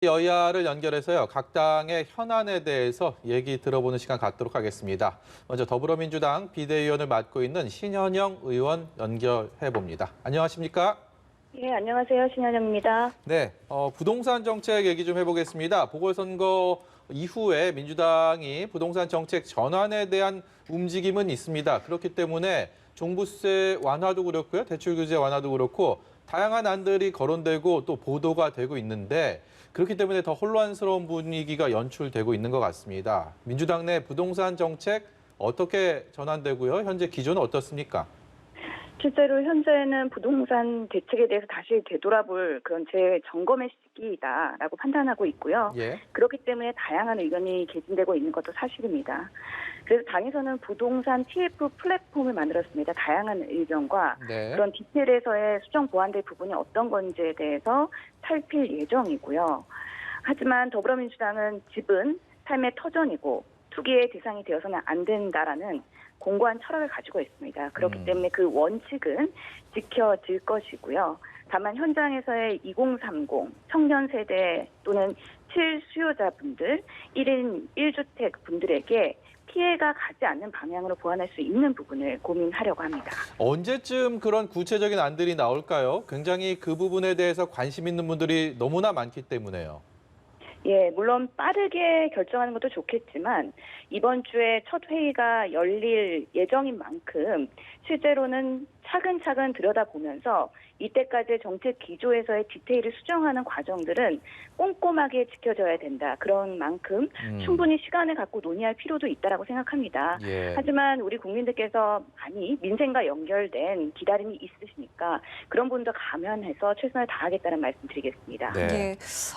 여야를 연결해서요. 각 당의 현안에 대해서 얘기 들어보는 시간 갖도록 하겠습니다. 먼저 더불어민주당 비대위원을 맡고 있는 신현영 의원 연결해 봅니다. 안녕하십니까? 예, 안녕하세요. 신현영입니다. 네, 부동산 정책 얘기 좀 해보겠습니다. 보궐선거 이후에 민주당이 부동산 정책 전환에 대한 움직임은 있습니다. 그렇기 때문에 종부세 완화도 그렇고요. 대출 규제 완화도 그렇고 다양한 안들이 거론되고 또 보도가 되고 있는데 그렇기 때문에 더 혼란스러운 분위기가 연출되고 있는 것 같습니다. 민주당 내 부동산 정책 어떻게 전환되고요? 현재 기조는 어떻습니까? 실제로 현재는 부동산 대책에 대해서 다시 되돌아볼 그런 재점검의 시기이다라고 판단하고 있고요. 예. 그렇기 때문에 다양한 의견이 개진되고 있는 것도 사실입니다. 그래서 당에서는 부동산 TF 플랫폼을 만들었습니다. 다양한 의견과 네. 그런 디테일에서의 수정 보완될 부분이 어떤 건지에 대해서 살필 예정이고요. 하지만 더불어민주당은 집은 삶의 터전이고 투기의 대상이 되어서는 안 된다라는 공고한 철학을 가지고 있습니다. 그렇기 때문에 그 원칙은 지켜질 것이고요. 다만 현장에서의 2030 청년 세대 또는 실수요자분들, 1인 1주택 분들에게 피해가 가지 않는 방향으로 보완할 수 있는 부분을 고민하려고 합니다. 언제쯤 그런 구체적인 안들이 나올까요? 굉장히 그 부분에 대해서 관심 있는 분들이 너무나 많기 때문에요. 예, 물론 빠르게 결정하는 것도 좋겠지만 이번 주에 첫 회의가 열릴 예정인 만큼 실제로는 차근차근 들여다보면서 이때까지의 정책 기조에서의 디테일을 수정하는 과정들은 꼼꼼하게 지켜져야 된다. 그런 만큼 충분히 시간을 갖고 논의할 필요도 있다고 생각합니다. 예. 하지만 우리 국민들께서 많이 민생과 연결된 기다림이 있으시니까 그런 분도 감안해서 최선을 다하겠다는 말씀드리겠습니다. 네. 네,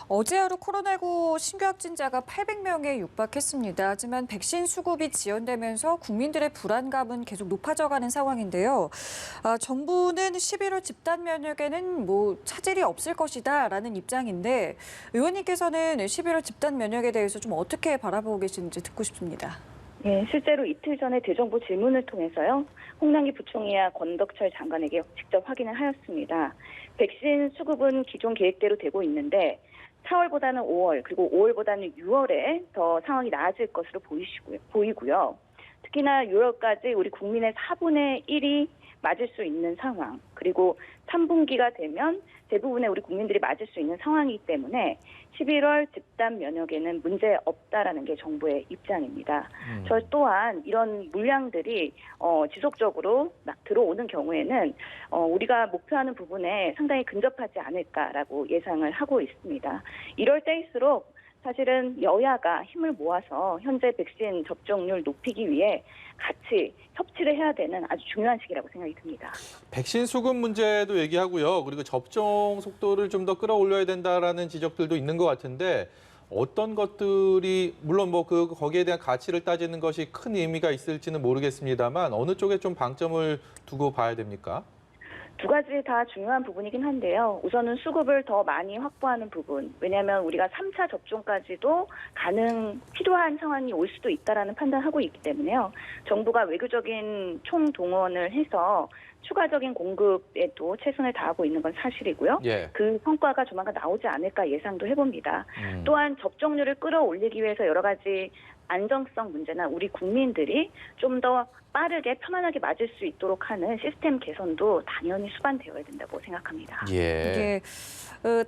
어제 하루 코로나19 신규 확진자가 800명에 육박했습니다. 하지만 백신 수급이 지연되면서 국민들의 불안감은 계속 높아져가는 상황인데요. 정부는 11월 집단 면역에는 차질이 없을 것이다라는 입장인데 의원님께서는 11월 집단 면역에 대해서 좀 어떻게 바라보고 계시는지 듣고 싶습니다. 네, 실제로 이틀 전에 대정부 질문을 통해서요. 홍남기 부총리와 권덕철 장관에게 직접 확인을 하였습니다. 백신 수급은 기존 계획대로 되고 있는데 4월보다는 5월 그리고 5월보다는 6월에 더 상황이 나아질 것으로 보이고요. 특히나 6월까지 우리 국민의 4분의 1이 맞을 수 있는 상황, 그리고 3분기가 되면 대부분의 우리 국민들이 맞을 수 있는 상황이기 때문에 11월 집단 면역에는 문제 없다라는 게 정부의 입장입니다. 저 또한 이런 물량들이 지속적으로 막 들어오는 경우에는 우리가 목표하는 부분에 상당히 근접하지 않을까라고 예상을 하고 있습니다. 이럴 때일수록 사실은 여야가 힘을 모아서 현재 백신 접종률 높이기 위해 같이 협치를 해야 되는 아주 중요한 시기라고 생각이 듭니다. 백신 수급 문제도 얘기하고요. 그리고 접종 속도를 좀 더 끌어올려야 된다라는 지적들도 있는 것 같은데 어떤 것들이 물론 거기에 대한 가치를 따지는 것이 큰 의미가 있을지는 모르겠습니다만 어느 쪽에 좀 방점을 두고 봐야 됩니까? 두 가지 다 중요한 부분이긴 한데요. 우선은 수급을 더 많이 확보하는 부분. 왜냐하면 우리가 3차 접종까지도 필요한 상황이 올 수도 있다라는 판단하고 있기 때문에요. 정부가 외교적인 총동원을 해서 추가적인 공급에도 최선을 다하고 있는 건 사실이고요. 예. 그 성과가 조만간 나오지 않을까 예상도 해봅니다. 또한 접종률을 끌어올리기 위해서 여러 가지 안정성 문제나 우리 국민들이 좀 더 빠르게 편안하게 맞을 수 있도록 하는 시스템 개선도 당연히 수반되어야 된다고 생각합니다. 예. 이게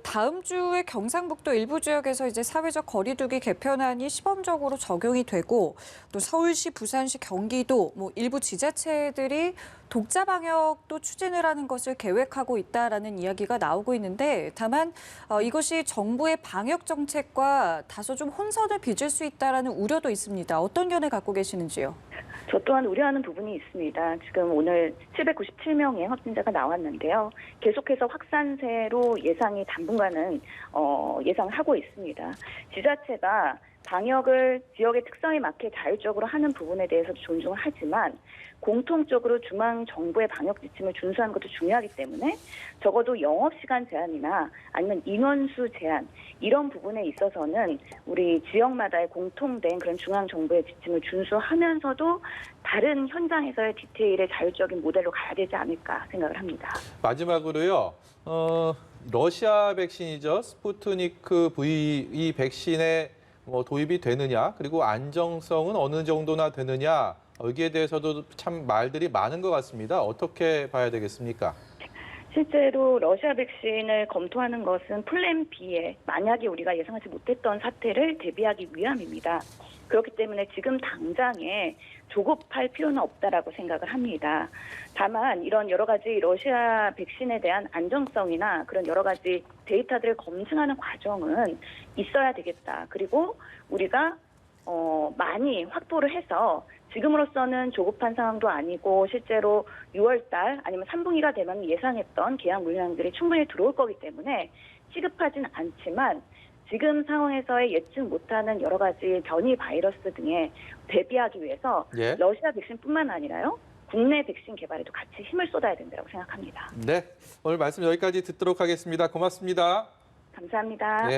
다음 주에 경상북도 일부 지역에서 이제 사회적 거리두기 개편안이 시범적으로 적용이 되고 또 서울시, 부산시, 경기도 일부 지자체들이 독자 방역도 추진을 하는 것을 계획하고 있다라는 이야기가 나오고 있는데 다만 이것이 정부의 방역 정책과 다소 좀 혼선을 빚을 수 있다라는 우려도 있습니다. 어떤 견해 갖고 계시는지요? 저 또한 우려하는 부분이 있습니다. 지금 오늘 797명의 확진자가 나왔는데요. 계속해서 확산세로 예상이 당분간은 예상하고 있습니다. 지자체가 방역을 지역의 특성에 맞게 자율적으로 하는 부분에 대해서도 존중을 하지만 공통적으로 중앙정부의 방역 지침을 준수하는 것도 중요하기 때문에 적어도 영업시간 제한이나 아니면 인원수 제한 이런 부분에 있어서는 우리 지역마다의 공통된 그런 중앙정부의 지침을 준수하면서도 다른 현장에서의 디테일의 자율적인 모델로 가야 되지 않을까 생각을 합니다. 마지막으로요. 러시아 백신이죠. 스푸트니크 V 이 백신에 도입이 되느냐, 그리고 안정성은 어느 정도나 되느냐, 여기에 대해서도 참 말들이 많은 것 같습니다. 어떻게 봐야 되겠습니까? 실제로 러시아 백신을 검토하는 것은 플랜 B에 만약에 우리가 예상하지 못했던 사태를 대비하기 위함입니다. 그렇기 때문에 지금 당장에 조급할 필요는 없다라고 생각을 합니다. 다만 이런 여러 가지 러시아 백신에 대한 안정성이나 그런 여러 가지 데이터들을 검증하는 과정은 있어야 되겠다. 그리고 우리가 많이 확보를 해서 지금으로서는 조급한 상황도 아니고 실제로 6월 달 아니면 3분기가 되면 예상했던 계약 물량들이 충분히 들어올 거기 때문에 시급하진 않지만 지금 상황에서의 예측 못하는 여러 가지 변이 바이러스 등에 대비하기 위해서 예. 러시아 백신뿐만 아니라요. 국내 백신 개발에도 같이 힘을 쏟아야 된다고 생각합니다. 네, 오늘 말씀 여기까지 듣도록 하겠습니다. 고맙습니다. 감사합니다. 예.